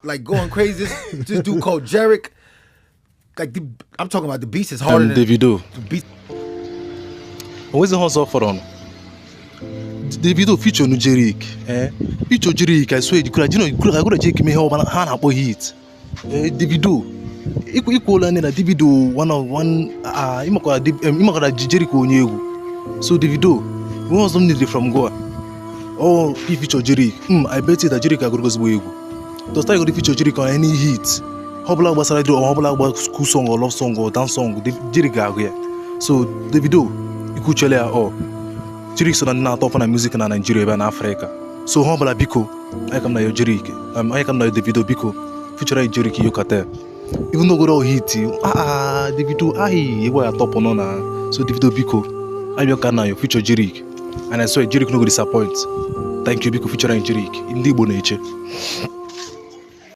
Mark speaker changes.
Speaker 1: like going crazy. This dude called Jerick. Like I'm talking about the beast is harder than
Speaker 2: Davido.
Speaker 1: the beast.
Speaker 2: Where's the hustle for on? Davido feature no Jerick. Feature Jerick. I swear you could have Jerick me how hand up hit. Davido. Equal and Davido one imaka Jerick onyegu. So Davido, we want something from Goa. Oh, he feature Jerick. I bet you that Jerick goes egu. To start with feature Jerick on any hit. Hobla was radio or hobla was school song or love song or dance song. Jerick here. So Davido, you could tell her Jerick so na top na music na Nigeria and Africa. So hobla biko, I come na your Jerick. I come na your Davido biko. Feature Jerick yokate. Even though go hit Davido you were top on na. So Davido biko, I your na your feature Jerick. And I swear Jerick no go disappoint. Thank you biko featuring Jerick. In the nature.